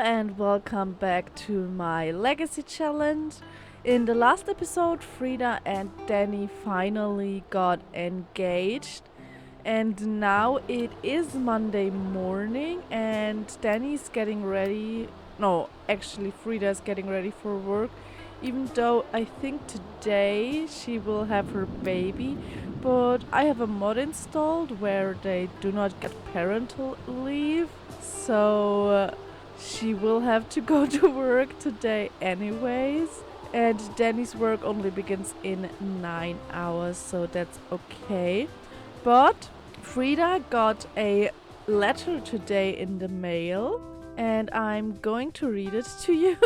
and welcome back to my legacy challenge. In the last episode, Frieda and Danny finally got engaged, and now it is Monday morning, and Danny's getting ready. No, actually, Frieda's getting ready for work, even though I think today she will have her baby. But I have a mod installed where they do not get parental leave, so she will have to go to work today anyways. And Danny's work only begins in 9 hours, so that's okay. But Frieda got a letter today in the mail, and I'm going to read it to you.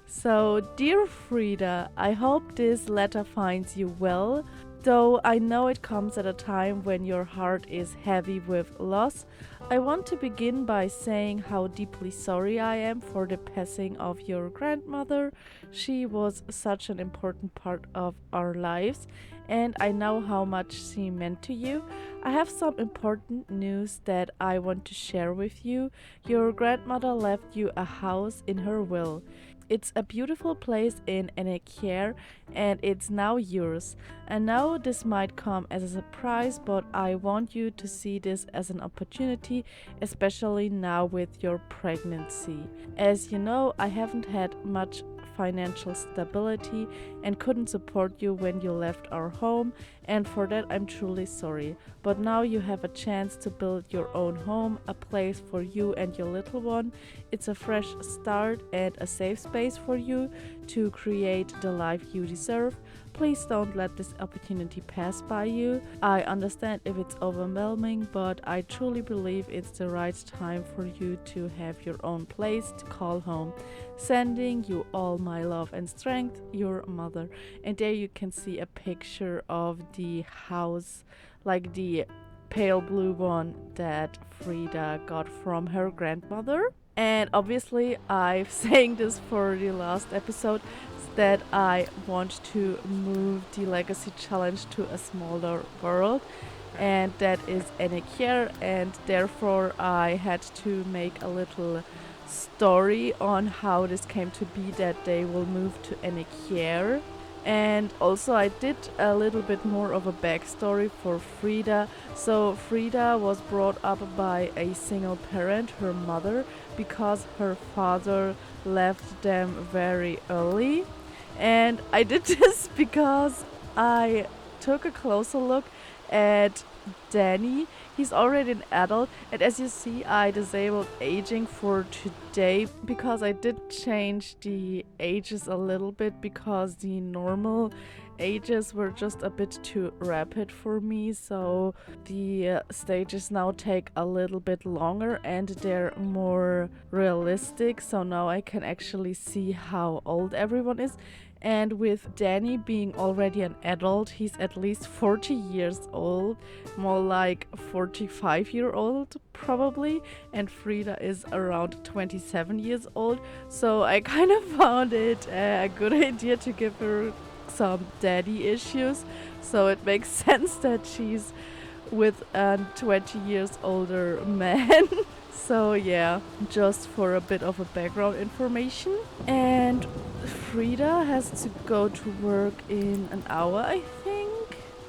So, dear Frieda, I hope this letter finds you well. Though I know it comes at a time when your heart is heavy with loss, I want to begin by saying how deeply sorry I am for the passing of your grandmother. She was such an important part of our lives, and I know how much she meant to you. I have some important news that I want to share with you. Your grandmother left you a house in her will. It's a beautiful place in Enekjaer, and it's now yours. I know this might come as a surprise, but I want you to see this as an opportunity, especially now with your pregnancy. As you know, I haven't had much financial stability and couldn't support you when you left our home, and for that I'm truly sorry. But now you have a chance to build your own home, a place for you and your little one. It's a fresh start and a safe space for you to create the life you deserve. Please don't let this opportunity pass by you. I understand if it's overwhelming, but I truly believe it's the right time for you to have your own place to call home. Sending you all my love and strength, your mother. And there you can see a picture of the house, like the pale blue one that Frieda got from her grandmother. And obviously, I'm saying this for the last episode, that I want to move the legacy challenge to a smaller world, and that is Enekjaer, and therefore I had to make a little story on how this came to be that they will move to Enekjaer. And also I did a little bit more of a backstory for Frieda. So Frieda was brought up by a single parent, her mother, because her father left them very early. And I did this because I took a closer look at Danny. He's already an adult, and as you see, I disabled aging for today because I did change the ages a little bit because the normal ages were just a bit too rapid for me, so the stages now take a little bit longer and they're more realistic, so now I can actually see how old everyone is. And with Danny being already an adult, he's at least 40 years old, more like 45-year-old probably, and Frieda is around 27 years old, so I kind of found it a good idea to give her some daddy issues, so it makes sense that she's with a 20 years older man. So yeah, just for a bit of a background information. And Frieda has to go to work in an hour, I think.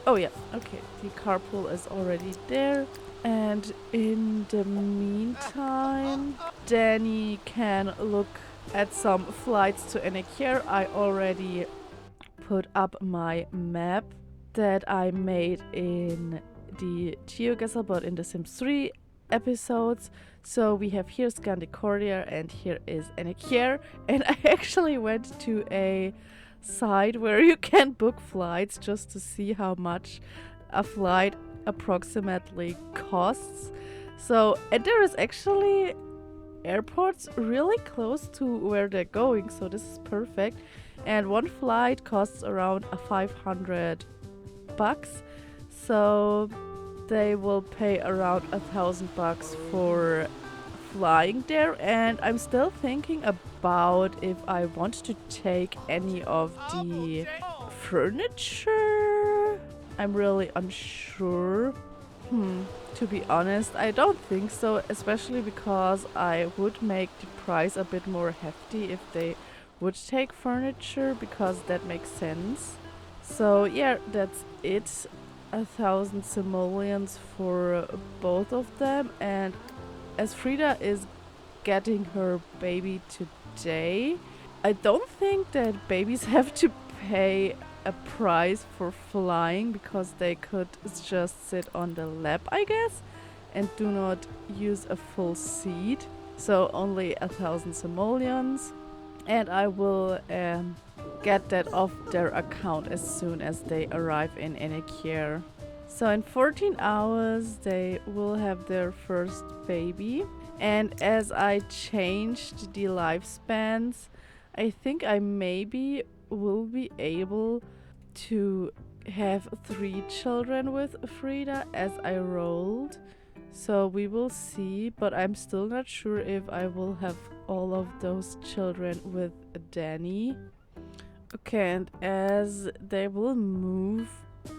Oh yeah, okay, the carpool is already there. And in the meantime, Danny can look at some flights to Enekjaer. I already put up my map that I made in the GeoGuessr, but in the Sims 3 episodes. So we have here Scandicordia and here is Enekjaer, and I actually went to a site where you can book flights just to see how much a flight approximately costs. So, and there is actually airports really close to where they're going, so this is perfect. And one flight costs around $500, so they will pay around $1,000 for flying there. And I'm still thinking about if I want to take any of the furniture. I'm really unsure. To be honest, I don't think so, especially because I would make the price a bit more hefty if they would take furniture, because that makes sense. So yeah, that's it. 1,000 simoleons for both of them, and as Frieda is getting her baby today, I don't think that babies have to pay a price for flying, because they could just sit on the lap, I guess, and do not use a full seat. So only 1,000 simoleons, and I will get that off their account as soon as they arrive in Enekjaer. So in 14 hours they will have their first baby, and as I changed the lifespans, I think I maybe will be able to have 3 children with Frieda as I rolled. So we will see, but I'm still not sure if I will have all of those children with Danny. Okay, and as they will move,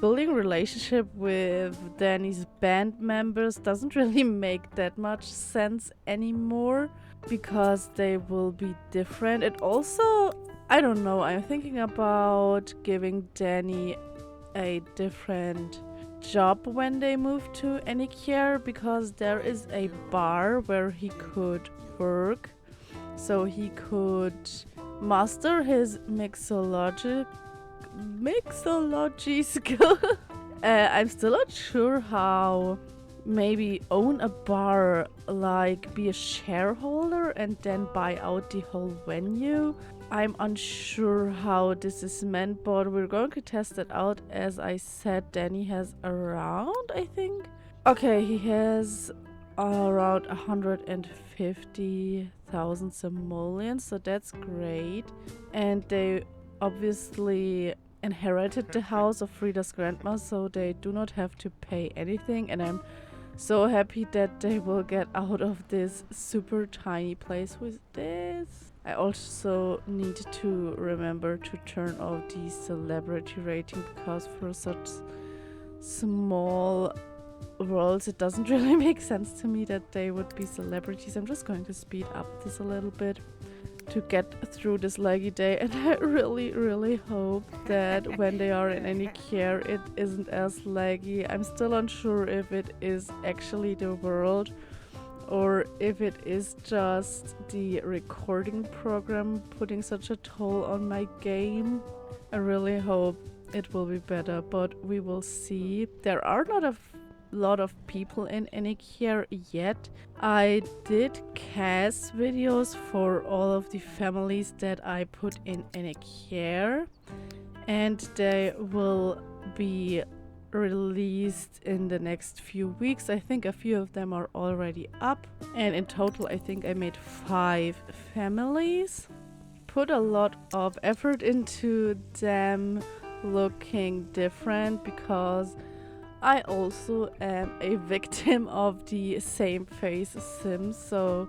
building relationship with Danny's band members doesn't really make that much sense anymore, because they will be different. And also, I don't know, I'm thinking about giving Danny a different job when they move to Enekjaer, because there is a bar where he could work, so he could master his mixology skill. I'm still not sure how. Maybe own a bar, like be a shareholder and then buy out the whole venue. I'm unsure how this is meant, but we're going to test it out. As I said, Danny has around, I think. Okay, he has around 150,000 simoleons, so that's great. And they obviously inherited the house of Frieda's grandma, so they do not have to pay anything, and I'm so happy that they will get out of this super tiny place with this. I also need to remember to turn off the celebrity rating, because for such small worlds it doesn't really make sense to me that they would be celebrities. I'm just going to speed up this a little bit to get through this laggy day, and I really hope that when they are in Enekjaer it isn't as laggy. I'm still unsure if it is actually the world or if it is just the recording program putting such a toll on my game. I really hope it will be better, but we will see. There are not a lot of people in Enekjaer yet. I did cast videos for all of the families that I put in Enekjaer, and they will be released in the next few weeks. I think a few of them are already up, and in total I think I made 5 families. Put a lot of effort into them looking different, because I also am a victim of the same face Sims. So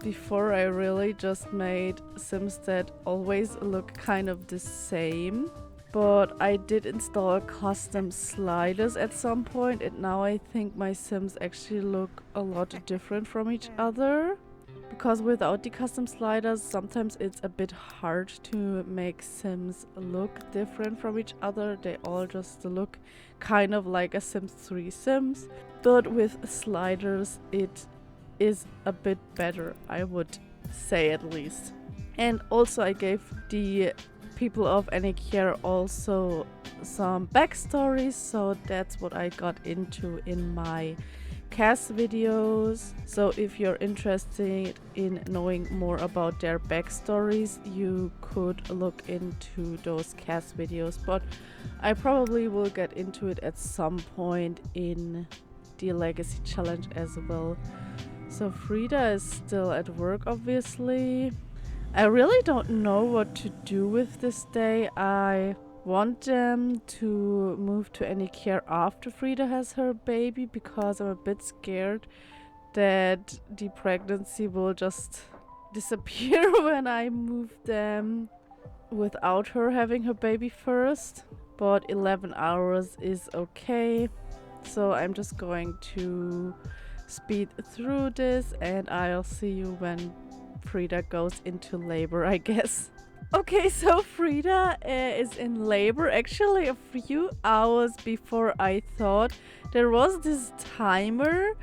before I really just made Sims that always look kind of the same. But I did install custom sliders at some point, and now I think my Sims actually look a lot different from each other. Because without the custom sliders, sometimes it's a bit hard to make Sims look different from each other. They all just look kind of like a Sims 3 Sims. But with sliders, it is a bit better, I would say, at least. And also I gave the people of Enekjaer also some backstories, so that's what I got into in my cast videos. So if you're interested in knowing more about their backstories, you could look into those cast videos, but I probably will get into it at some point in the legacy challenge as well. So Frieda is still at work, obviously. I really don't know what to do with this day. I want them to move to Enekjaer after Frieda has her baby, because I'm a bit scared that the pregnancy will just disappear when I move them without her having her baby first. But 11 hours is okay. So I'm just going to speed through this and I'll see you when Frieda goes into labor, I guess. Okay, so Frieda is in labor actually a few hours before I thought. There was this timer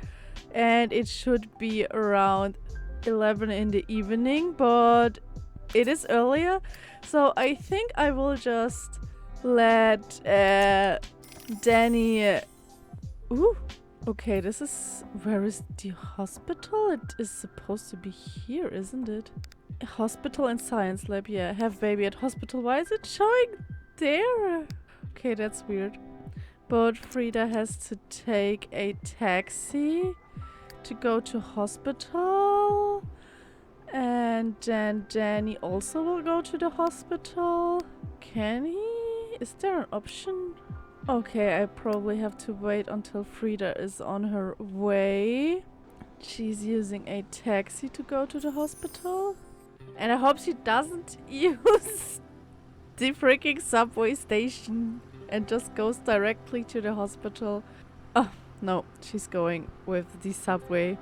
and it should be around 11 in the evening, but it is earlier. So I think I will just let Danny... Ooh, okay, this is... Where is the hospital? It is supposed to be here, isn't it? Hospital and science lab, yeah. Have baby at hospital. Why is it showing there? Okay, that's weird. But Frieda has to take a taxi to go to hospital. And then Danny also will go to the hospital. Can he? Is there an option? Okay, I probably have to wait until Frieda is on her way. She's using a taxi to go to the hospital. And I hope she doesn't use the freaking subway station and just goes directly to the hospital. Oh, no, she's going with the subway.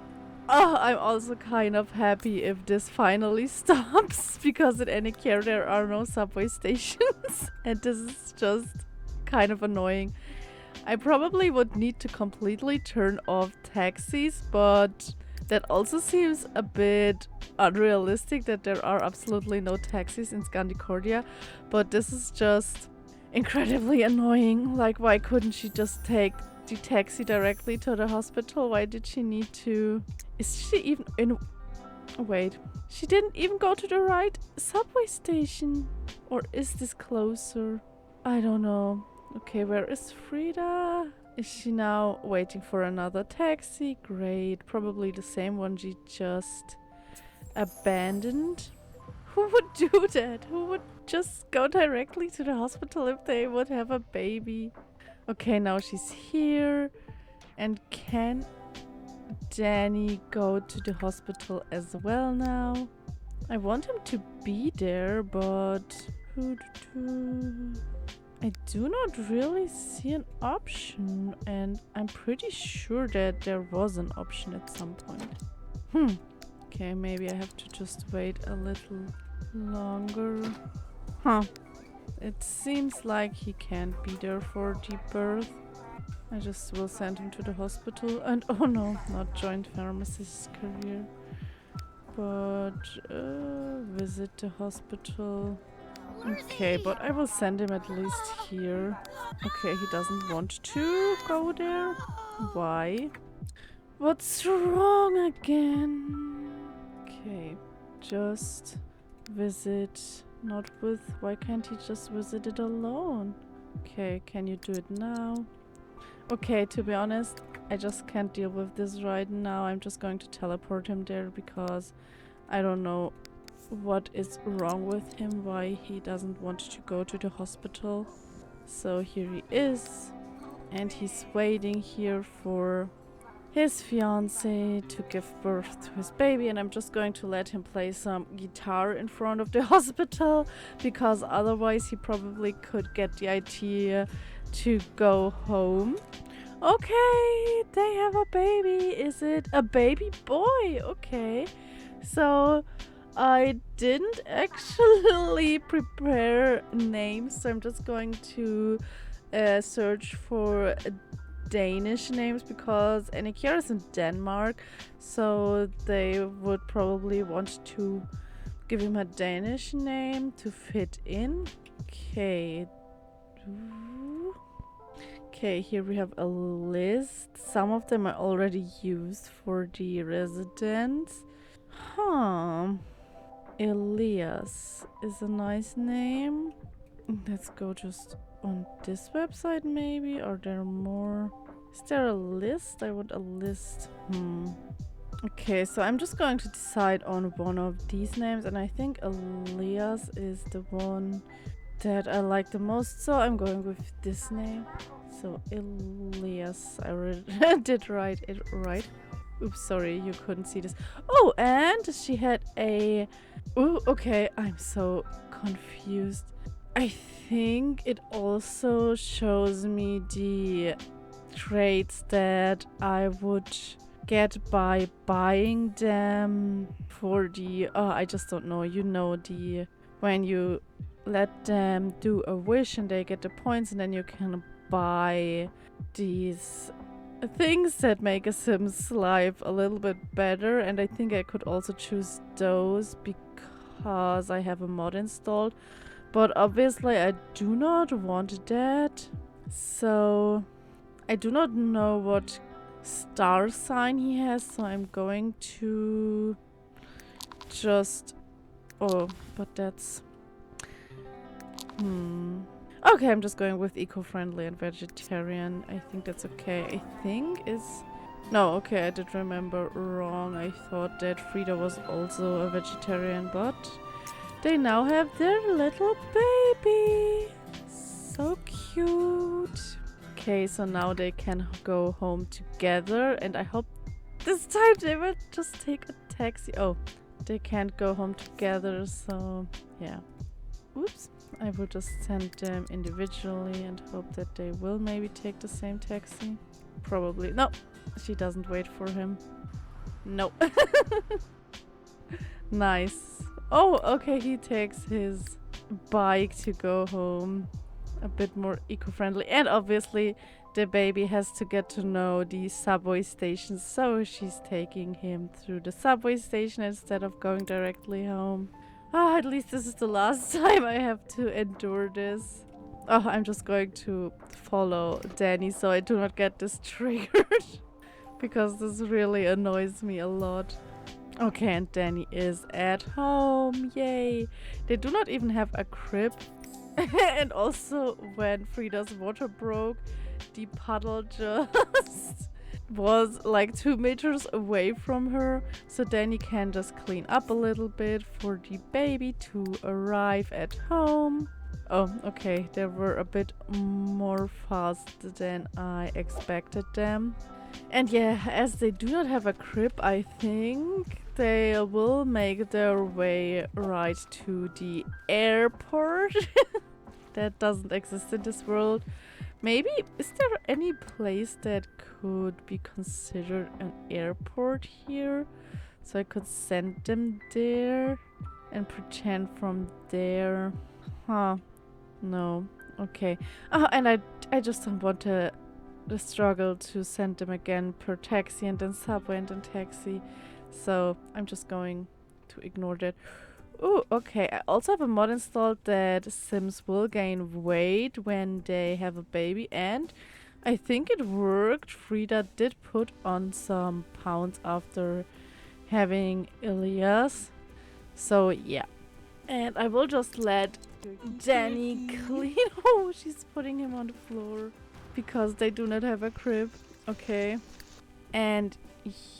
Oh, I'm also kind of happy if this finally stops, because in Enekjaer there are no subway stations and this is just kind of annoying. I probably would need to completely turn off taxis, but that also seems a bit unrealistic that there are absolutely no taxis in Scandicordia, but this is just incredibly annoying. Like, why couldn't she just take the taxi directly to the hospital? Why did she need to... Is she even in... Wait, she didn't even go to the right subway station. Or is this closer? I don't know. Okay, where is Frieda? Is she now waiting for another taxi? Great, probably the same one she just abandoned. Who would do that? Who would just go directly to the hospital if they would have a baby? Okay, now she's here. And can Danny go to the hospital as well now? I want him to be there, but... I do not really see an option, and I'm pretty sure that there was an option at some point. Okay, maybe I have to just wait a little longer. It seems like he can't be there for the birth. I just will send him to the hospital. And oh no, not joint pharmacist career. But visit the hospital. Okay, but I will send him at least here. Okay, he doesn't want to go there. Why? What's wrong again? Okay, just visit. Not with... Why can't he just visit it alone? Okay, can you do it now? Okay, to be honest, I just can't deal with this right now. I'm just going to teleport him there because I don't know what is wrong with him, why he doesn't want to go to the hospital. So here he is, and he's waiting here for his fiancée to give birth to his baby, and I'm just going to let him play some guitar in front of the hospital, because otherwise he probably could get the idea to go home. Okay, they have a baby. Is it a baby boy? Okay, so I didn't actually prepare names, so I'm just going to search for Danish names, because Enekjaer is in Denmark, so they would probably want to give him a Danish name to fit in. Okay. Okay, here we have a list. Some of them are already used for the residents. Elias is a nice name. Let's go just on this website maybe. Are there more? Is there a list? I want a list. Okay, so I'm just going to decide on one of these names, and I think Elias is the one that I like the most, so I'm going with this name. So Elias, I did write it right. Oops, sorry, you couldn't see this. Oh, and she had a... Oh, okay, I'm so confused. I think it also shows me the traits that I would get by buying them for the I just don't know, you know, the when you let them do a wish and they get the points, and then you can buy these things that make a Sim's life a little bit better. And I think I could also choose those because I have a mod installed, but obviously I do not want that. So I do not know what star sign he has, so I'm going to just but that's okay, I'm just going with eco-friendly and vegetarian. I think that's okay. I think is no, okay, I did remember wrong. I thought that Frieda was also a vegetarian, but they now have their little baby. So cute. Okay, so now they can go home together, and I hope this time they will just take a taxi. Oh, they can't go home together, so yeah. Oops. I will just send them individually and hope that they will maybe take the same taxi. Probably. No, she doesn't wait for him. No. Nice. Oh, okay, he takes his bike to go home. A bit more eco-friendly, and obviously the baby has to get to know the subway station, so she's taking him through the subway station instead of going directly home. At least this is the last time I have to endure this. Oh, I'm just going to follow Danny so I do not get this triggered because this really annoys me a lot. Okay, and Danny is at home. Yay! They do not even have a crib. And also, when Frieda's water broke, the puddle just was like 2 meters away from her. So Danny can just clean up a little bit for the baby to arrive at home. Oh, okay, they were a bit more fast than I expected them. And yeah, as they do not have a crib, I think they will make their way right to the airport. That doesn't exist in this world. Maybe, is there any place that could be considered an airport here? So I could send them there and pretend from there. Huh. No. Okay. Oh, and I just don't want the struggle to send them again per taxi and then subway and then taxi. So I'm just going to ignore that. Oh, okay. I also have a mod installed that Sims will gain weight when they have a baby, and I think it worked. Frieda did put on some pounds after having Elias. So yeah. And I will just let Danny clean. Oh, she's putting him on the floor because they do not have a crib. Okay. And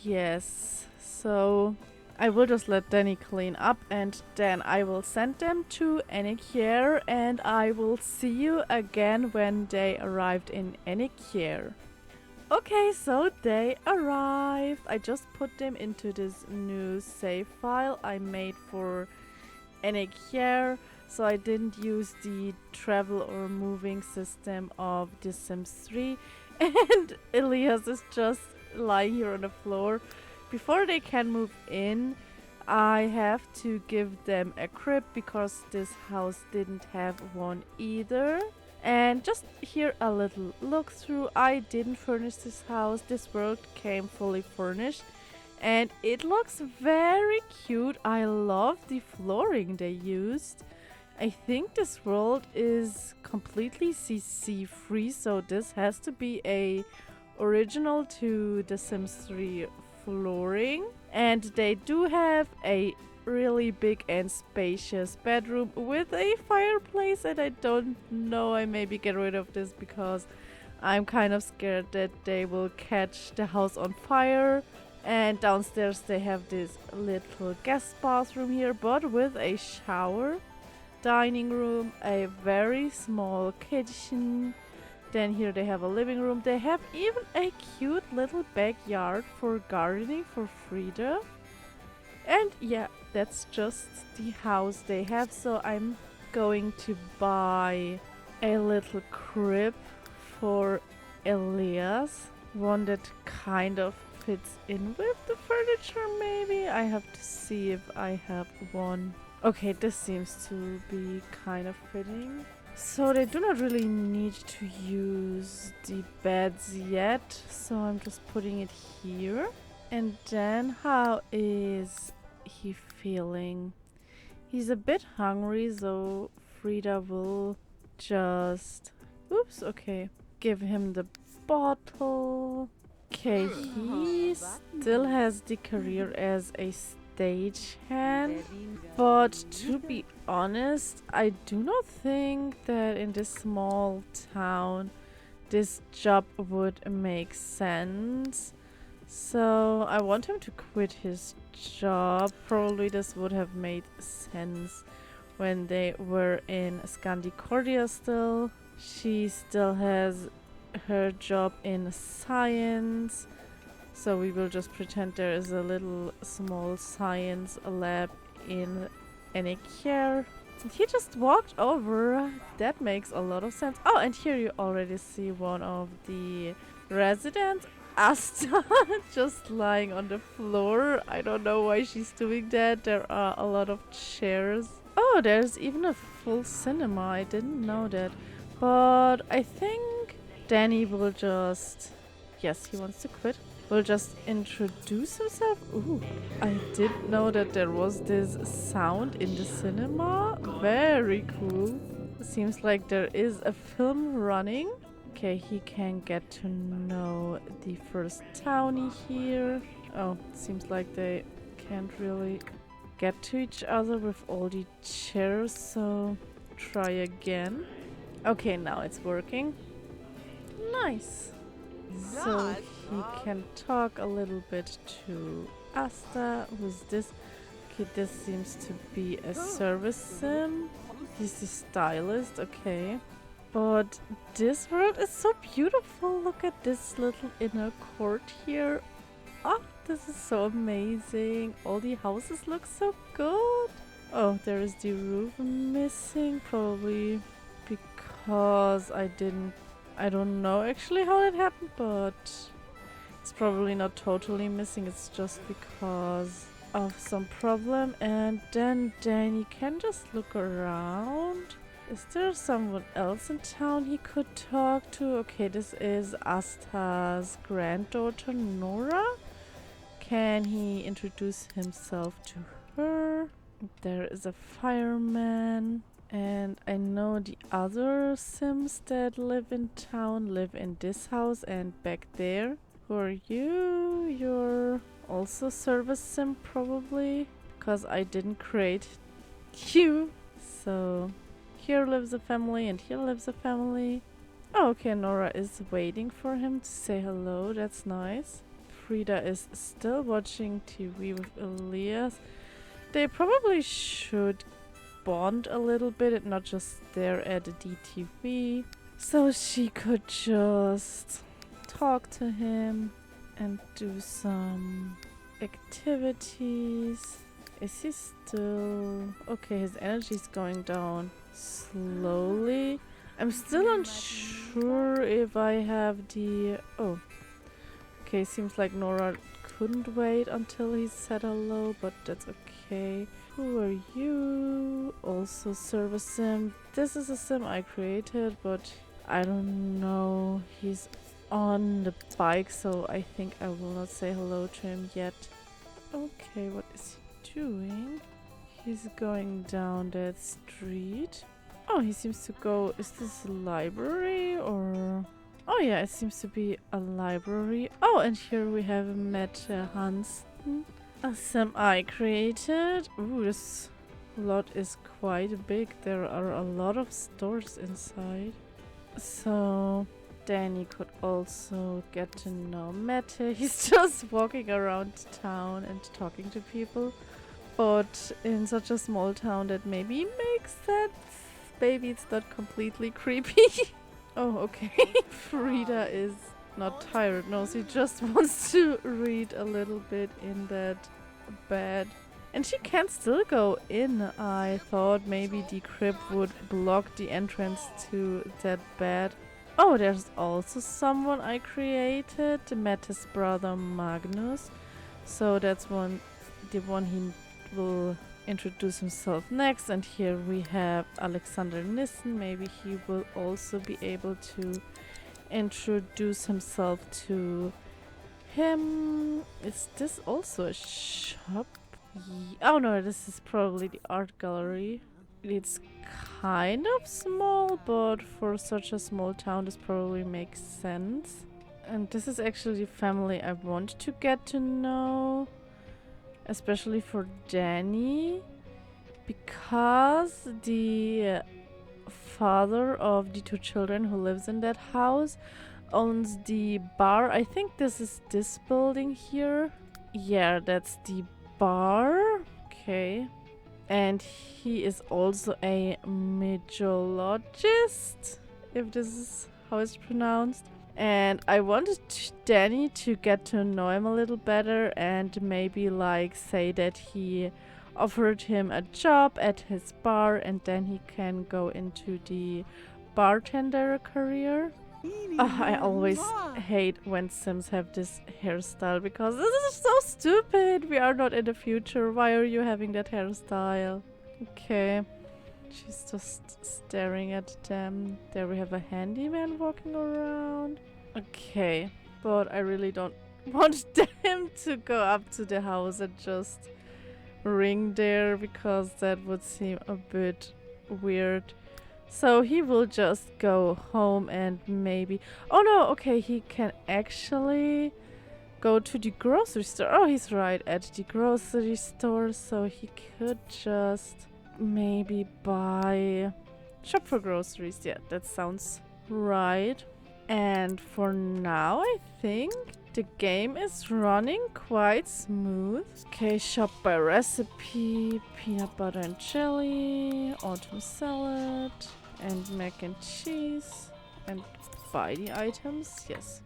yes, so I will just let Danny clean up, and then I will send them to Enekjaer, and I will see you again when they arrived in Enekjaer. Okay, so they arrived. I just put them into this new save file I made for Enekjaer, so I didn't use the travel or moving system of The Sims 3. And Elias is just lying here on the floor. Before they can move in, I have to give them a crib because this house didn't have one either. And just here a little look through. I didn't furnish this house. This world came fully furnished. And it looks very cute. I love the flooring they used. I think this world is completely CC free, so this has to be a original to The Sims 3 flooring. And they do have a really big and spacious bedroom with a fireplace, and I don't know, I maybe get rid of this because I'm kind of scared that they will catch the house on fire. And downstairs they have this little guest bathroom here, but with a shower, dining room, a very small kitchen. Then here they have a living room. They have even a cute little backyard for gardening for Frieda. And yeah, that's just the house they have. So I'm going to buy a little crib for Elias. One that kind of fits in with the furniture, maybe? I have to see if I have one. Okay, this seems to be kind of fitting. So they do not really need to use the beds yet, so I'm just putting it here. And then how is he feeling? He's a bit hungry, so Frieda will just... Oops, okay. Give him the bottle. Okay, he still has the career as a stagehand, but to be honest, I do not think that in this small town this job would make sense. So I want him to quit his job. Probably this would have made sense when they were in Scandicordia still. She still has her job in science. So we will just pretend there is a little small science lab in Enekjaer. He just walked over. That makes a lot of sense. Oh, and here you already see one of the residents. Asta just lying on the floor. I don't know why she's doing that. There are a lot of chairs. Oh, there's even a full cinema. I didn't know that. But I think Danny will just... Yes, he wants to quit. Will just introduce himself. Ooh, I didn't know that there was this sound in the cinema. Very cool. Seems like there is a film running. Okay, he can get to know the first townie here. Oh, seems like they can't really get to each other with all the chairs, so try again. Okay, now it's working. Nice. So he can talk a little bit to Asta. Who's this? Okay, this seems to be a service sim. He's the stylist, okay. But this world is so beautiful. Look at this little inner court here. Oh, this is so amazing. All the houses look so good. Oh, there is the roof missing. Probably because I don't know actually how that happened, but it's probably not totally missing. It's just because of some problem. And then Danny can just look around. Is there someone else in town he could talk to? Okay, this is Asta's granddaughter, Nora. Can he introduce himself to her? There is a fireman. And I know the other Sims that live in town live in this house and back there. Who are you? You're also service sim probably, because I didn't create you. So... Here lives a family and here lives a family. Oh, okay, Nora is waiting for him to say hello. That's nice. Frieda is still watching TV with Elias. They probably should bond a little bit and not just stare at the DTV. So she could just talk to him and do some activities. Is he still... Okay, his energy is going down slowly. I'm still unsure if I have the... Oh. Okay, seems like Nora couldn't wait until he said hello, but that's okay. Who are you? Also service sim. This is a sim I created, but I don't know. He's on the bike, so I think I will not say hello to him yet. Okay, what is he doing? He's going down that street. Oh, he seems to go... Is this a library or... Oh yeah, it seems to be a library. Oh, and here we have Mette Hansen. A sim I created. Ooh, this lot is quite big. There are a lot of stores inside. So... Danny could also get to know Mette. He's just walking around town and talking to people. But in such a small town that maybe makes sense. Maybe it's not completely creepy. Oh, okay. Frieda is not tired. No, she just wants to read a little bit in that bed. And she can still go in. I thought maybe the crib would block the entrance to that bed. Oh, there's also someone I created, Mathis' brother Magnus. So that's the one he will introduce himself next. And here we have Alexander Nissen. Maybe he will also be able to introduce himself to him. Is this also a shop? Oh no, this is probably the art gallery. It's kind of small, but for such a small town this probably makes sense. And this is actually the family I want to get to know, especially for Danny, because the father of the two children who lives in that house owns the bar. I think this is this building here. Yeah, that's the bar. Okay. And he is also a mythologist, if this is how it's pronounced. And I wanted Danny to get to know him a little better and maybe like say that he offered him a job at his bar and then he can go into the bartender career. I always hate when Sims have this hairstyle because this is so stupid. We are not in the future. Why are you having that hairstyle? Okay. She's just staring at them. There we have a handyman walking around. Okay. But I really don't want them to go up to the house and just ring there because that would seem a bit weird. So he will just go home and maybe... Oh no, okay, he can actually go to the grocery store. Oh, he's right at the grocery store. So he could just maybe shop for groceries. Yeah, that sounds right. And for now, I think the game is running quite smooth. Okay, shop by recipe, peanut butter and jelly, autumn salad, and mac and cheese. And buy the items, yes.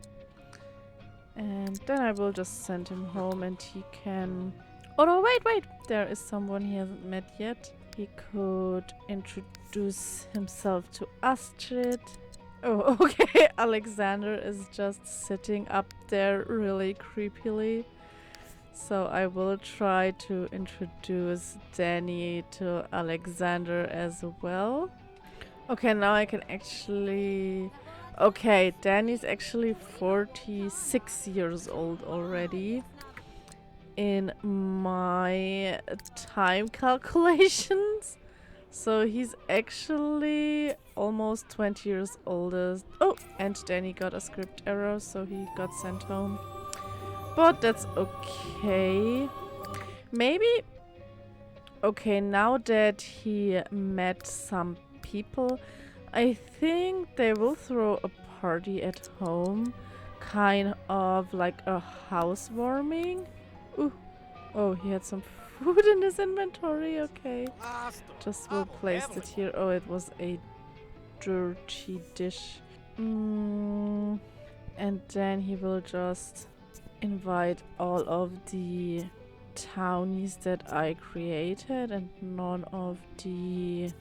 And then I will just send him home and he can... Oh no, wait! There is someone he hasn't met yet. He could introduce himself to Astrid. Oh, okay. Alexander is just sitting up there really creepily. So I will try to introduce Danny to Alexander as well. Okay, now I can actually... Okay, Danny's actually 46 years old already. In my time calculations. So he's actually almost 20 years older. Oh, and Danny got a script error, so he got sent home. But that's okay. Maybe... Okay, now that he met some people, I think they will throw a party at home. Kind of like a housewarming. Ooh. Oh, he had some food in his inventory, okay. Just will place it here. Oh, it was a dirty dish. And then he will just invite all of the townies that I created and none of the...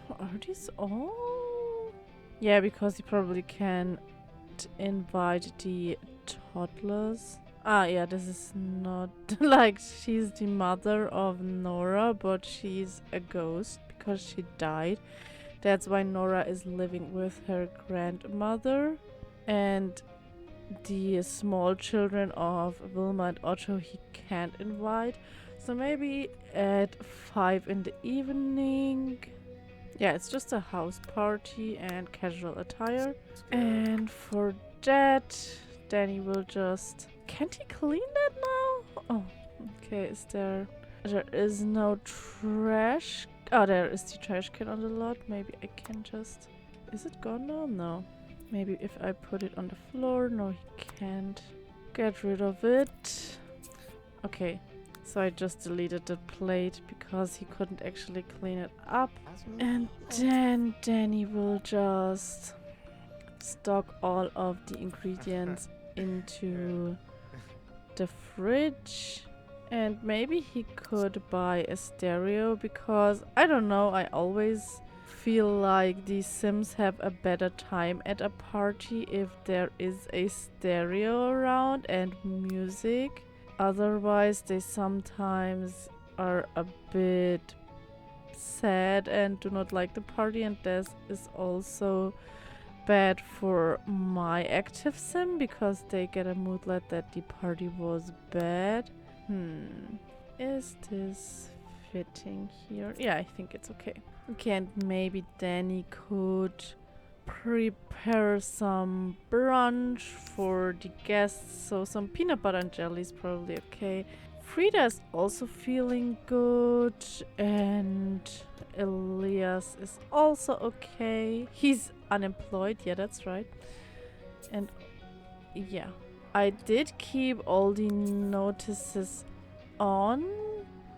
Are these all? Yeah, because he probably can't invite the toddlers. Ah, yeah, this is not like she's the mother of Nora, but she's a ghost because she died. That's why Nora is living with her grandmother. And the small children of Wilma and Otto he can't invite. So maybe at 5 in the evening. Yeah, it's just a house party and casual attire. And for that, Danny will just... Can't he clean that now? Oh, okay, is there... There is no trash... Oh, there is the trash can on the lot. Maybe I can just... Is it gone now? No. Maybe if I put it on the floor. No, he can't get rid of it. Okay, so I just deleted the plate because he couldn't actually clean it up. And then Danny will just stock all of the ingredients into the fridge. And maybe he could buy a stereo because, I don't know, I always feel like the Sims have a better time at a party if there is a stereo around and music. Otherwise, they sometimes are a bit sad and do not like the party, and this is also bad for my active sim because they get a moodlet that the party was bad. Is this fitting here? Yeah, I think it's okay. Okay, and maybe Danny could prepare some brunch for the guests, so some peanut butter and jelly is probably okay. Frieda is also feeling good, and Elias is also okay. He's unemployed, yeah, that's right. And yeah, I did keep all the notices on.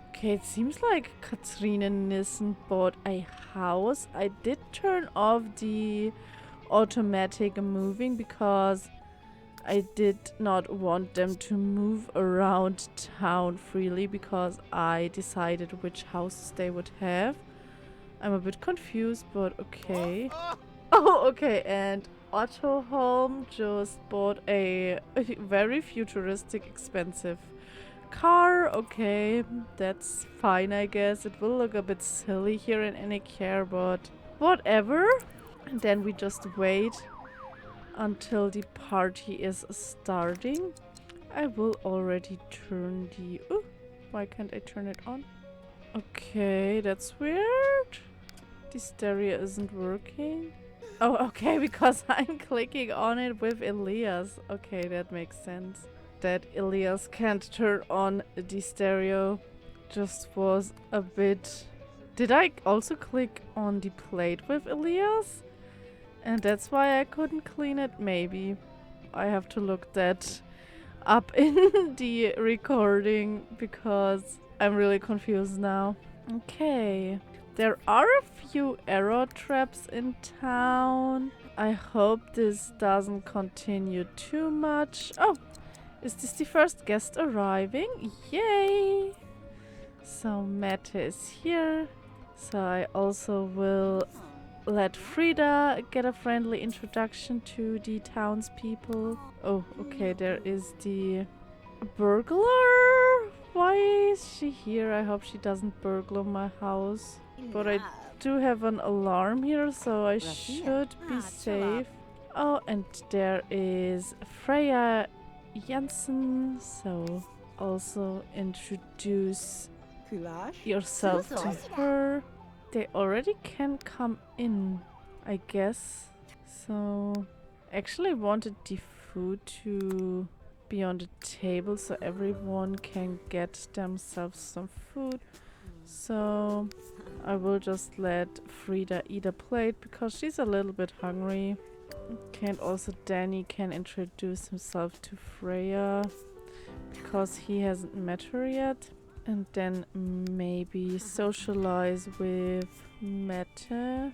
Okay, it seems like Katrine Nissen bought a house. I did turn off the automatic moving because I did not want them to move around town freely because I decided which houses they would have. I'm a bit confused, but okay. Oh, okay, and Otto Home just bought a very futuristic, expensive car. Okay, that's fine, I guess. It will look a bit silly here in Enekjaer, but whatever. And then we just wait until the party is starting. I will already turn the... Oh, why can't I turn it on? Okay, that's weird. The stereo isn't working. Oh, okay, because I'm clicking on it with Elias. Okay, that makes sense. That Elias can't turn on the stereo just was a bit... Did I also click on the plate with Elias? And that's why I couldn't clean it? Maybe. I have to look that up in the recording because I'm really confused now. Okay. There are a few arrow traps in town. I hope this doesn't continue too much. Oh! Is this the first guest arriving? Yay! So Mathis here. So I also will let Frieda get a friendly introduction to the townspeople. Oh, okay, there is the burglar. Why is she here? I hope she doesn't burgle my house. But I do have an alarm here, so I should be safe. Oh, and there is Freya Jensen, so also introduce yourself to her. They already can come in, I guess. So, actually wanted the food to be on the table so everyone can get themselves some food. So, I will just let Frieda eat a plate because she's a little bit hungry. Okay, and also Danny can introduce himself to Freya because he hasn't met her yet. And then maybe socialize with Mette.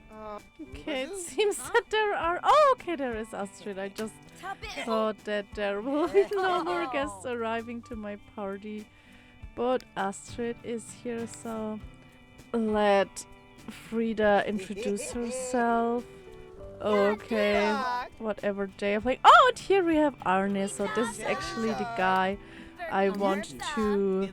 Okay, it seems that there are... Oh, okay, there is Astrid. I just thought that there will be no more guests arriving to my party. But Astrid is here, so let Frieda introduce herself. Okay, whatever they are playing. Oh, and here we have Arne. So this is actually the guy I want to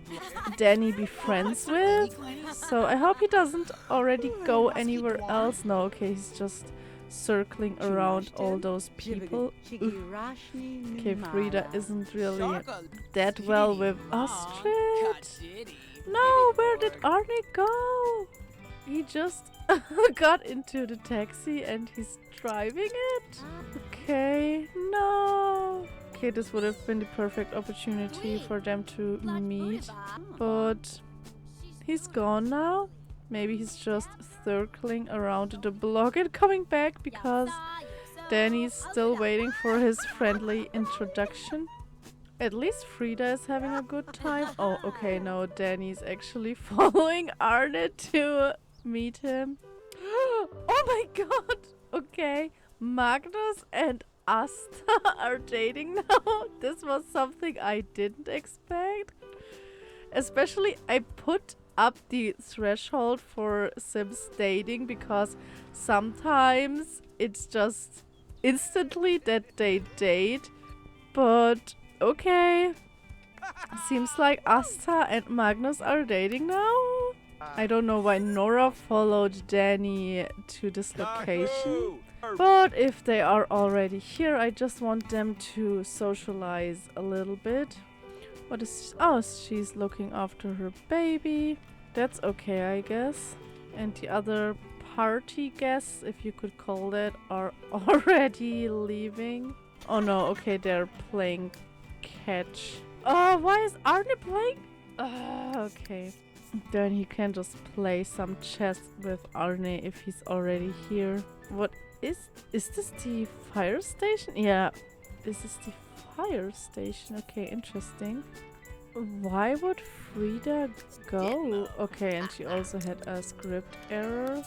Danny be friends with. So I hope he doesn't already go anywhere else. No, okay, he's just circling around all those people. Okay, Frieda isn't really that well with Astrid. No, where did Arne go? He just got into the taxi and he's driving it. Okay, no. Okay, this would have been the perfect opportunity for them to meet, but he's gone now. Maybe he's just circling around the block and coming back because Danny's still waiting for his friendly introduction. At least Frieda is having a good time. Oh, okay, no, Danny's actually following Arne to meet him. Oh my god! Okay, Magnus and Asta are dating now. This was something I didn't expect. Especially, I put up the threshold for Sims dating, because sometimes it's just instantly that they date. But okay, seems like Asta and Magnus are dating now. I don't know why Nora followed Danny to this location. But if they are already here, I just want them to socialize a little bit. What is... Oh, she's looking after her baby. That's okay, I guess. And the other party guests, if you could call that, are already leaving. Oh no, okay, they're playing catch. Oh, why is Arne playing? Okay. Then he can just play some chess with Arne if he's already here. What is this the fire station? Yeah, this is the fire station. Okay, interesting. Why would Frieda go? Okay, and she also had a script error.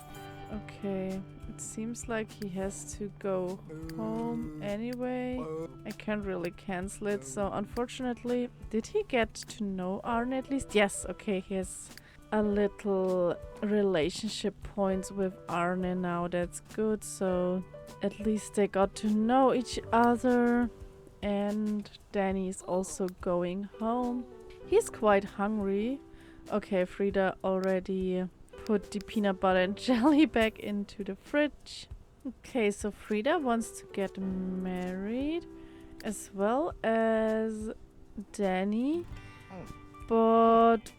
Okay, it seems like he has to go home anyway. I can't really cancel it, so unfortunately... Did he get to know Arne at least? Yes, okay, he has a little relationship points with Arne now. That's good, so at least they got to know each other. And Danny is also going home. He's quite hungry. Okay, Frieda already put the peanut butter and jelly back into the fridge. Okay, so Frieda wants to get married as well as Danny. But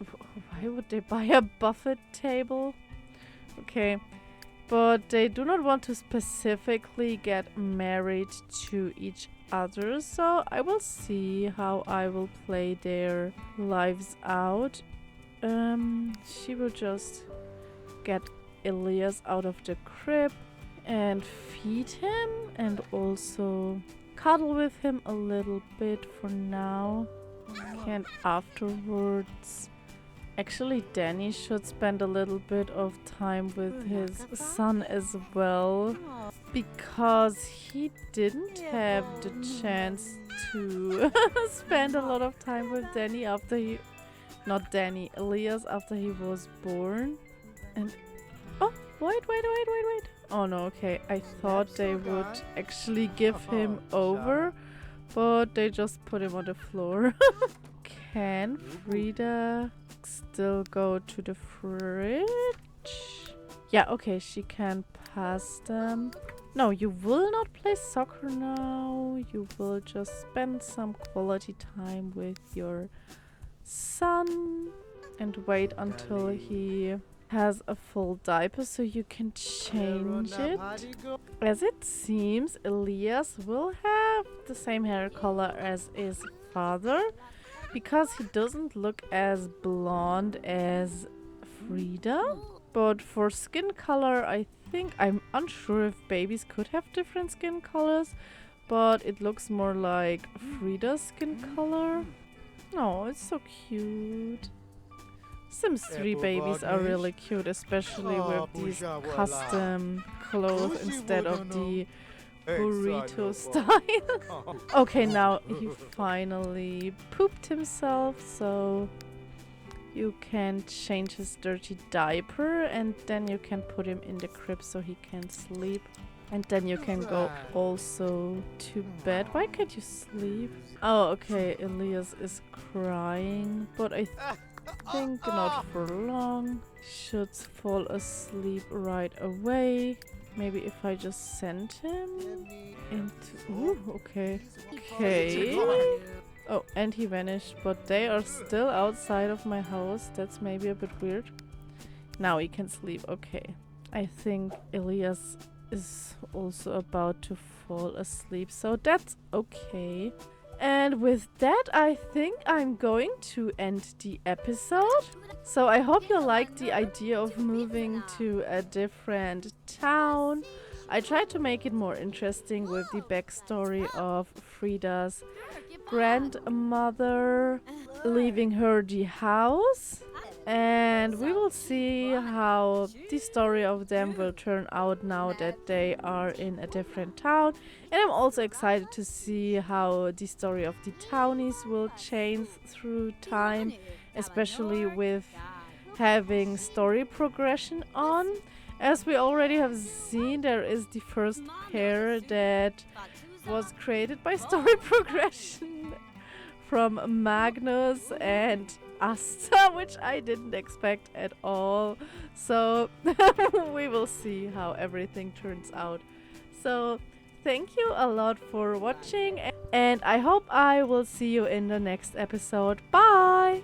why would they buy a buffet table? Okay, but they do not want to specifically get married to each other, so I will see how I will play their lives out. She will just get Elias out of the crib and feed him and also cuddle with him a little bit for now. And afterwards, actually Danny should spend a little bit of time with his son as well, because he didn't have the chance to spend a lot of time with Danny after he... Not Danny, Elias, after he was born. And... Oh, wait. Oh no, okay. I thought they would actually give him over, but they just put him on the floor. Can Frieda still go to the fridge? Yeah, okay, she can pass them. No, you will not play soccer now. You will just spend some quality time with your son and wait until he has a full diaper so you can change it. As it seems, Elias will have the same hair color as his father, because he doesn't look as blonde as Frieda. But for skin color, I think... I'm unsure if babies could have different skin colors, but it looks more like Frieda's skin color. Oh, it's so cute. Sims 3 babies are really cute, especially with these custom clothes instead of the burrito style. Okay, now he finally pooped himself, so you can change his dirty diaper and then you can put him in the crib so he can sleep. And then you can go also to bed. Why can't you sleep? Oh, okay, Elias is crying, but I think not for long. Should fall asleep right away. Maybe if I just send him into... Ooh, okay. Okay. Oh, and he vanished, but they are still outside of my house. That's maybe a bit weird. Now he can sleep. Okay. I think Elias is also about to fall asleep, so that's okay. And with that, I think I'm going to end the episode. So I hope you liked the idea of moving to a different town. I tried to make it more interesting with the backstory of Frieda's grandmother leaving her the house. And we will see how the story of them will turn out now that they are in a different town. And I'm also excited to see how the story of the townies will change through time, especially with having story progression on. As we already have seen, there is the first pair that was created by story progression from Magnus and Asta, which I didn't expect at all. So we will see how everything turns out. So thank you a lot for watching, and I hope I will see you in the next episode. Bye!